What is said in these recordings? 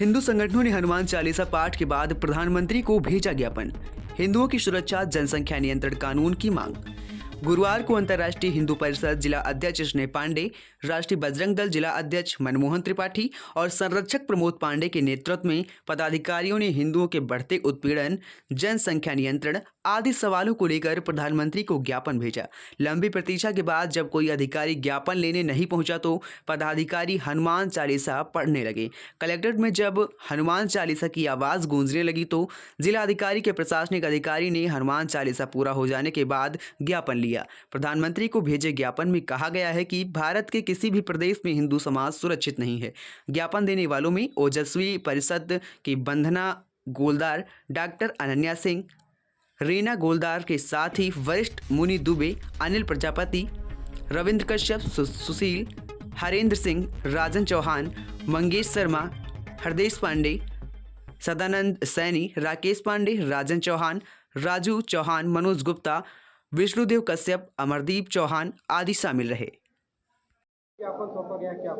हिंदू संगठनों ने हनुमान चालीसा पाठ के बाद प्रधानमंत्री को भेजा ज्ञापन। हिंदुओं की सुरक्षा, जनसंख्या नियंत्रण कानून की मांग। गुरुवार को अंतर्राष्ट्रीय हिंदू परिषद जिला अध्यक्ष स्नेह पांडे, राष्ट्रीय बजरंग दल जिला अध्यक्ष मनमोहन त्रिपाठी और संरक्षक प्रमोद पांडे के नेतृत्व में पदाधिकारियों ने हिंदुओं के बढ़ते उत्पीड़न, जनसंख्या नियंत्रण आदि सवालों को लेकर प्रधानमंत्री को ज्ञापन भेजा। लंबी प्रतीक्षा के बाद जब कोई अधिकारी ज्ञापन लेने नहीं पहुंचा तो पदाधिकारी हनुमान चालीसा पढ़ने लगे। कलेक्ट्रेट में जब हनुमान चालीसा की आवाज़ गूंजने लगी तो जिलाधिकारी के प्रशासनिक अधिकारी ने हनुमान चालीसा पूरा हो जाने के बाद ज्ञापन लिया। प्रधानमंत्री को भेजे ज्ञापन में कहा गया है कि भारत के किसी भी प्रदेश में हिंदू समाज सुरक्षित नहीं है। ज्ञापन देने वालों में ओजस्वी परिषद की बंधना गोलदार, डॉक्टर अनन्या सिंह, रीना गोलदार के साथ ही वरिष्ठ मुनि दुबे, अनिल प्रजापति, रविंद्र कश्यप, सुशील, हरेंद्र सिंह, राजन चौहान, मंगेश शर्मा, हरदेश पांडे, सदानंद सैनी, राकेश पांडे, राजन चौहान, राजू चौहान, मनोज गुप्ता, विष्णुदेव कश्यप, अमरदीप चौहान आदि शामिल रहे। ज्ञापन सौंपा गया, क्या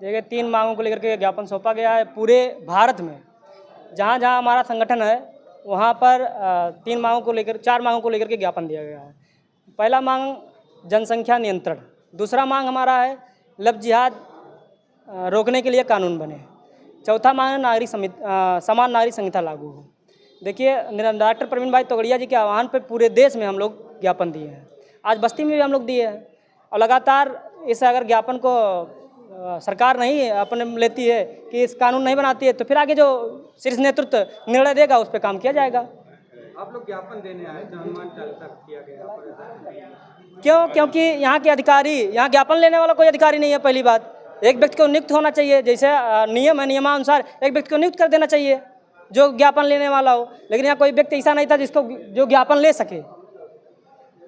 देखिए 3 मांगों को लेकर के ज्ञापन सौंपा गया है। पूरे भारत में जहाँ जहाँ हमारा संगठन है वहाँ पर 4 मांगों को लेकर के ज्ञापन दिया गया है। पहला मांग जनसंख्या नियंत्रण, दूसरा मांग हमारा है लव जिहाद रोकने के लिए कानून बने, चौथा मांग समान नागरिक संहिता लागू हो। देखिए डॉक्टर प्रवीण भाई तोगड़िया जी के आह्वान पर पूरे देश में हम लोग ज्ञापन दिए हैं, आज बस्ती में भी हम लोग दिए हैं और लगातार इस अगर ज्ञापन को सरकार नहीं अपने लेती है कि इस कानून नहीं बनाती है तो फिर आगे जो शीर्ष नेतृत्व निर्णय देगा उस पर काम किया जाएगा। आप लोग ज्ञापन देने आए जो हनुमान चालीसा किया गया क्यों? क्योंकि यहाँ के अधिकारी, यहाँ ज्ञापन लेने वाला कोई अधिकारी नहीं है। पहली बात, एक व्यक्ति को नियुक्त होना चाहिए, जैसे नियम है, नियमानुसार एक व्यक्ति को नियुक्त कर देना चाहिए जो ज्ञापन लेने वाला हो, लेकिन यहाँ कोई व्यक्ति ऐसा नहीं था जिसको जो ज्ञापन ले सके।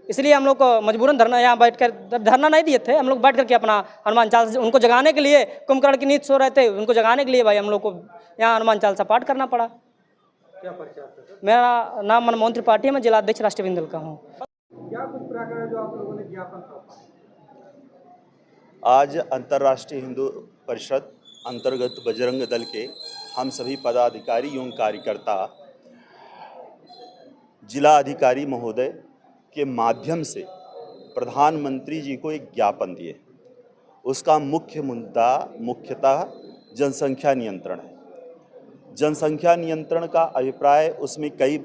इसलिए हम लोग को मजबूरन धरना, यहाँ बैठकर धरना नहीं दिए थे, हम लोग बैठ करके अपना हनुमान चालीसा उनको जगाने के लिए, कुंभकर्ण की नींद सो रहे थे, उनको जगाने के लिए भाई हम लोग को यहाँ हनुमान चालीसा पाठ करना पड़ा। क्या परिचय? मेरा नाम मनमोहन त्रिपाठी है, मैं जिला अध्यक्ष राष्ट्रीय बजरंग दल का हूँ। क्या कुछ प्रकार है जो आप लोगों ने ज्ञापन सौंपा? आज अंतर्राष्ट्रीय हिंदू परिषद अंतर्गत बजरंग दल के हम सभी पदाधिकारी एवं कार्यकर्ता जिला अधिकारी महोदय के माध्यम से प्रधानमंत्री जी को एक ज्ञापन दिए। उसका मुख्य मुद्दा मुख्यतः जनसंख्या नियंत्रण है। जनसंख्या नियंत्रण का अभिप्राय, उसमें कई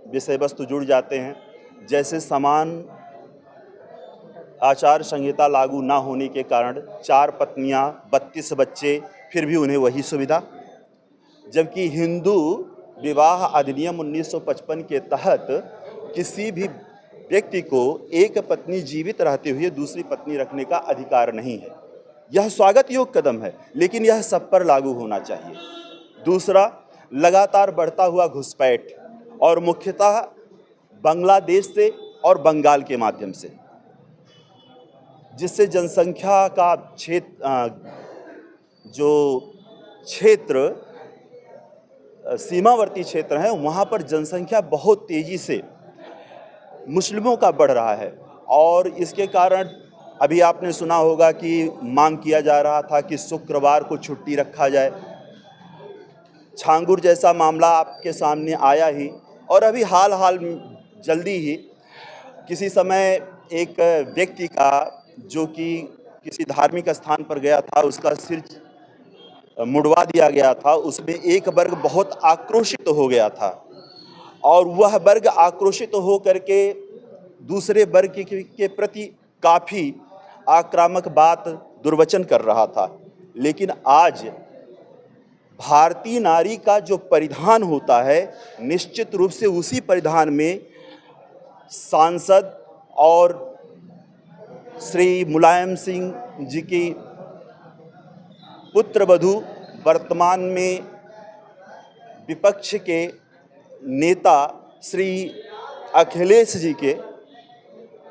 विषय वस्तु जुड़ जाते हैं, जैसे समान आचार संहिता लागू ना होने के कारण 4 पत्नियां, 32 बच्चे, फिर भी उन्हें वही सुविधा, जबकि हिंदू विवाह अधिनियम 1955 के तहत किसी भी व्यक्ति को एक पत्नी जीवित रहते हुए दूसरी पत्नी रखने का अधिकार नहीं है। यह स्वागत योग्य कदम है, लेकिन यह सब पर लागू होना चाहिए। दूसरा, लगातार बढ़ता हुआ घुसपैठ और मुख्यतः बांग्लादेश से और बंगाल के माध्यम से, जिससे जनसंख्या का क्षेत्र सीमावर्ती क्षेत्र है, वहाँ पर जनसंख्या बहुत तेज़ी से मुस्लिमों का बढ़ रहा है। और इसके कारण अभी आपने सुना होगा कि मांग किया जा रहा था कि शुक्रवार को छुट्टी रखा जाए। छांगुर जैसा मामला आपके सामने आया ही, और अभी हाल जल्दी ही किसी समय एक व्यक्ति का जो कि किसी धार्मिक स्थान पर गया था, उसका सिर मुड़वा दिया गया था। उसमें एक वर्ग बहुत आक्रोशित हो गया था और वह वर्ग आक्रोशित हो करके दूसरे वर्ग के प्रति काफ़ी आक्रामक बात, दुर्वचन कर रहा था। लेकिन आज भारतीय नारी का जो परिधान होता है, निश्चित रूप से उसी परिधान में सांसद और श्री मुलायम सिंह जी की पुत्रवधू, वर्तमान में विपक्ष के नेता श्री अखिलेश जी के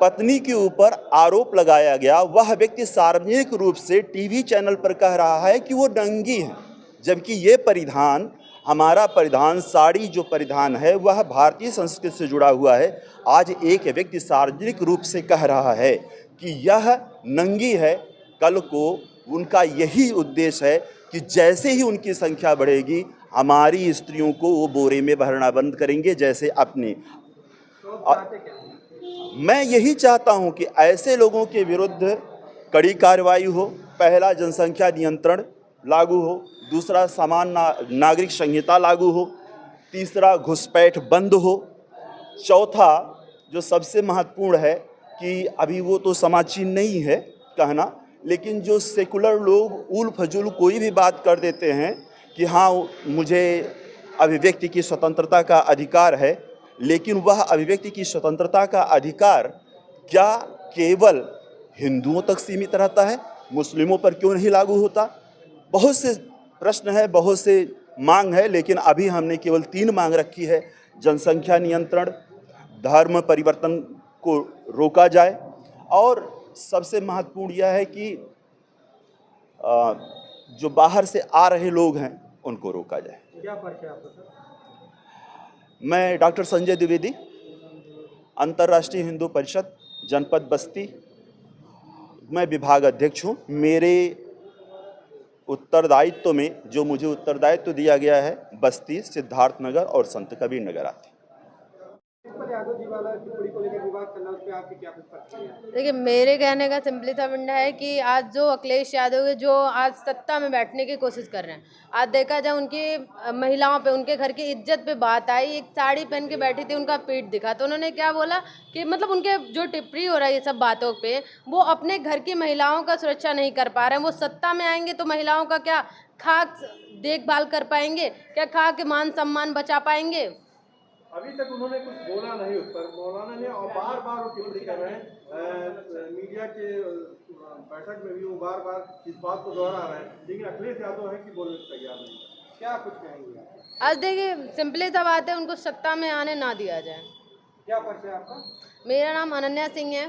पत्नी के ऊपर आरोप लगाया गया। वह व्यक्ति सार्वजनिक रूप से टीवी चैनल पर कह रहा है कि वो नंगी है, जबकि ये परिधान, हमारा परिधान, साड़ी जो परिधान है, वह भारतीय संस्कृति से जुड़ा हुआ है। आज एक व्यक्ति सार्वजनिक रूप से कह रहा है कि यह नंगी है। कल को उनका यही उद्देश्य है कि जैसे ही उनकी संख्या बढ़ेगी हमारी स्त्रियों को वो बोरे में भरना बंद करेंगे जैसे अपनी। मैं यही चाहता हूं कि ऐसे लोगों के विरुद्ध कड़ी कार्रवाई हो। पहला, जनसंख्या नियंत्रण लागू हो। दूसरा, समान नागरिक संहिता लागू हो। तीसरा, घुसपैठ बंद हो। चौथा, जो सबसे महत्वपूर्ण है कि अभी वो तो समाजीन नहीं है कहना, लेकिन जो सेकुलर लोग उल फजूल कोई भी बात कर देते हैं कि हाँ मुझे अभिव्यक्ति की स्वतंत्रता का अधिकार है, लेकिन वह अभिव्यक्ति की स्वतंत्रता का अधिकार क्या केवल हिंदुओं तक सीमित रहता है? मुस्लिमों पर क्यों नहीं लागू होता? बहुत से प्रश्न है, बहुत से मांग है, लेकिन अभी हमने केवल 3 मांग रखी है। जनसंख्या नियंत्रण, धर्म परिवर्तन को रोका जाए, और सबसे महत्वपूर्ण यह है कि जो बाहर से आ रहे लोग हैं उनको रोका जाए। क्या परिचय आपका सर? मैं डॉक्टर संजय द्विवेदी, अंतर्राष्ट्रीय हिंदू परिषद जनपद बस्ती, मैं विभाग अध्यक्ष हूँ। मेरे उत्तरदायित्व में जो मुझे उत्तरदायित्व दिया गया है, बस्ती, सिद्धार्थनगर और संत कबीर नगर आते हैं। यादव जी वाला टिप्पणी को लेकर विवाद करना, उस पर आपकी क्या प्रतिक्रिया है? देखिए, मेरे कहने का सिंपली सा फंडा है कि आज जो अखिलेश यादव है, जो आज सत्ता में बैठने की कोशिश कर रहे हैं, आज देखा जाए उनकी महिलाओं पे, उनके घर की इज्जत पे बात आई। एक साड़ी पहन के बैठी थी, उनका पीठ दिखा, तो उन्होंने क्या बोला कि मतलब उनके जो टिप्पणी हो रहा है ये सब बातों पे, वो अपने घर की महिलाओं का सुरक्षा नहीं कर पा रहे हैं। वो सत्ता में आएंगे तो महिलाओं का क्या खाक देखभाल कर पाएंगे? क्या खाक के मान सम्मान बचा पाएंगे? अभी तक उन्होंने कुछ बोला नहीं उस पर, मौलाना ने, और बार बार वो टिप्पणी कर रहे हैं। मीडिया के बैठक में भी वो बार बार इस बात को दोहरा रहे हैं, लेकिन अखिलेश यादव है कि बोलने को तैयार नहीं। क्या कुछ कहेंगे? आज देखिए, सिंपली सा बात है, उनको सत्ता में आने ना दिया जाए। क्या परिचय आपका? मेरा नाम अनन्या सिंह है।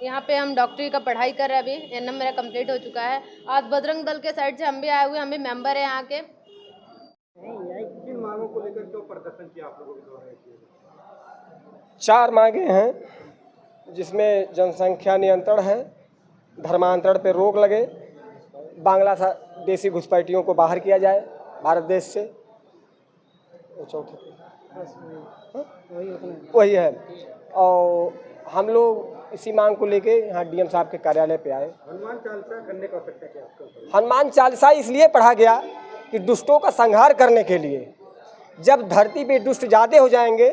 यहाँ पे हम डॉक्टरी का पढ़ाई कर रहे हैं। अभी एनएम मेरा कंप्लीट हो चुका है। आज बजरंग दल के साइड से हम भी आए हुए, हम भी मेंबर हैं यहाँ के। किन मांगों को लेकर क्यों प्रदर्शन किया आप लोगों के द्वारा? 4 मांगे हैं, जिसमें जनसंख्या नियंत्रण है, धर्मांतरण पे रोक लगे, बांग्लादेशी घुसपैठियों को बाहर किया जाए भारत देश से, चौथे वही है। और हम लोग इसी मांग को लेके यहाँ डीएम साहब के कार्यालय पे आए। हनुमान चालीसा करने का आवश्यकता क्या है? हनुमान चालीसा इसलिए पढ़ा गया कि दुष्टों का संहार करने के लिए। जब धरती पे दुष्ट ज़्यादा हो जाएंगे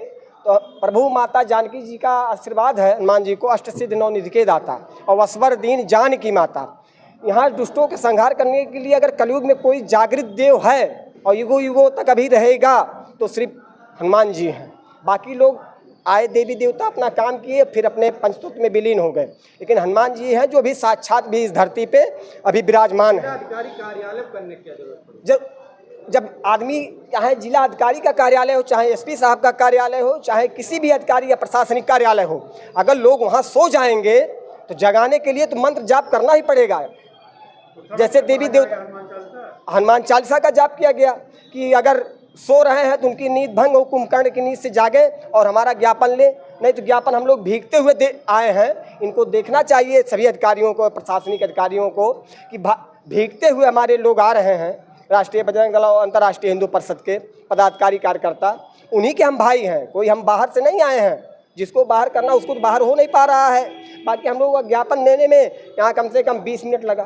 तो प्रभु माता जानकी जी का आशीर्वाद है, हनुमान जी को अष्ट सिद्धि नौ निधि के दाता और वसवर दीन जानकी माता। यहाँ दुष्टों के संहार करने के लिए अगर कलयुग में कोई जागृत देव है और युगों युगों तक अभी रहेगा तो सिर्फ हनुमान जी हैं। बाकी लोग आए देवी देवता अपना काम किए, फिर अपने पंचतत्व में विलीन हो गए, लेकिन हनुमान जी हैं जो भी साक्षात भी इस धरती पे अभी विराजमान है। अधिकारी कार्यालय करने की क्या जरूरत पड़ी? जब आदमी चाहे जिला अधिकारी का कार्यालय हो, चाहे एसपी साहब का कार्यालय हो, चाहे किसी भी अधिकारी या प्रशासनिक कार्यालय हो, अगर लोग वहाँ सो जाएंगे तो जगाने के लिए तो मंत्र जाप करना ही पड़ेगा। जैसे देवी देवता हनुमान चालीसा का जाप किया गया कि अगर सो रहे हैं तो उनकी नींद भंग हो, कुंभकर्ण की नींद से जागे और हमारा ज्ञापन ले, नहीं तो ज्ञापन हम लोग भीगते हुए आए हैं। इनको देखना चाहिए सभी अधिकारियों को, प्रशासनिक अधिकारियों को, कि भीगते हुए हमारे लोग आ रहे हैं। राष्ट्रीय बजरंग दल और अंतर्राष्ट्रीय हिंदू परिषद के पदाधिकारी कार्यकर्ता, उन्हीं के हम भाई हैं, कोई हम बाहर से नहीं आए हैं। जिसको बाहर करना उसको तो बाहर हो नहीं पा रहा है। बाकी हम लोग का ज्ञापन देने में यहाँ कम से कम 20 मिनट लगा,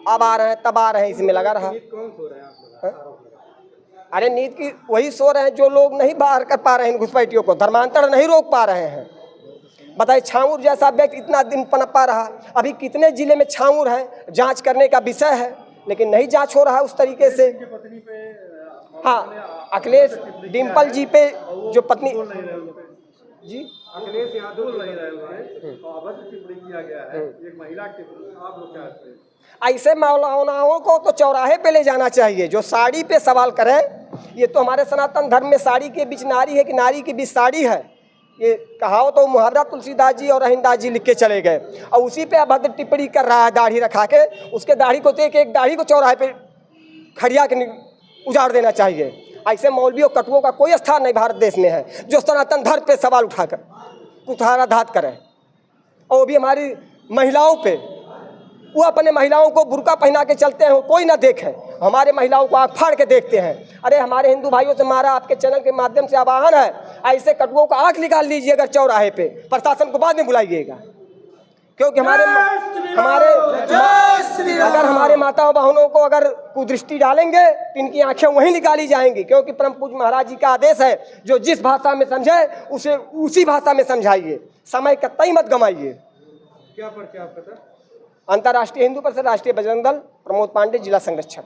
अब आ रहे हैं तब आ रहे हैं, इसमें लगा रहा। कौन सो रहे हैं आप लोग? अरे नींद की वही सो रहे हैं जो लोग नहीं बाहर कर पा रहे हैं, घुसपैठियों को धर्मांतरण नहीं रोक पा रहे हैं। बताइए, छाऊर जैसा व्यक्ति इतना दिन पनपा रहा, अभी कितने जिले में छाऊर है, जांच करने का विषय है, लेकिन नहीं जांच हो रहा उस तरीके से। हाँ, अखिलेश डिम्पल जी पे जो पत्नी जी अखिलेश यादव नहीं रहे हैं, अभद्र टिप्पणी किया गया है एक महिला के, आप लोग क्या कहते हैं? ऐसे मौलानाओं को तो चौराहे पे ले जाना चाहिए जो साड़ी पे सवाल करे। ये तो हमारे सनातन धर्म में साड़ी के बीच नारी है कि नारी के बीच साड़ी है, ये कहावत तो मुहावरा तुलसीदास जी और रहीमदास जी लिख के चले गए, और उसी पे अभद्र टिप्पणी कर रहा है दाढ़ी रखा के। उसके दाढ़ी को देख एक दाढ़ी को चौराहे पे खड़िया के उजाड़ देना चाहिए। ऐसे मौलवियों कटुओं का कोई स्थान नहीं भारत देश में है जो सनातन धर्म पे सवाल उठाकर कुठाराघात करें, और वो भी हमारी महिलाओं पे। वो अपने महिलाओं को बुर्का पहना के चलते हैं, कोई ना देखे, हमारे महिलाओं को आँख फाड़ के देखते हैं। अरे हमारे हिंदू भाइयों से हमारा आपके चैनल के माध्यम से आह्वान है, ऐसे कटुओं का आँख निकाल लीजिए अगर चौराहे पे, प्रशासन को बाद में बुलाइएगा, क्योंकि अगर हमारे माताओं बहनों को अगर कुदृष्टि डालेंगे तो इनकी आंखें वहीं निकाली जाएंगी, क्योंकि परम पूज्य महाराज जी का आदेश है, जो जिस भाषा में समझे उसे उसी भाषा में समझाइए, समय कतई मत गंवाइए। क्या पर्चा आपका था? अंतर्राष्ट्रीय हिंदू परिषद, राष्ट्रीय बजरंग दल, प्रमोद पांडे, जिला संरक्षक।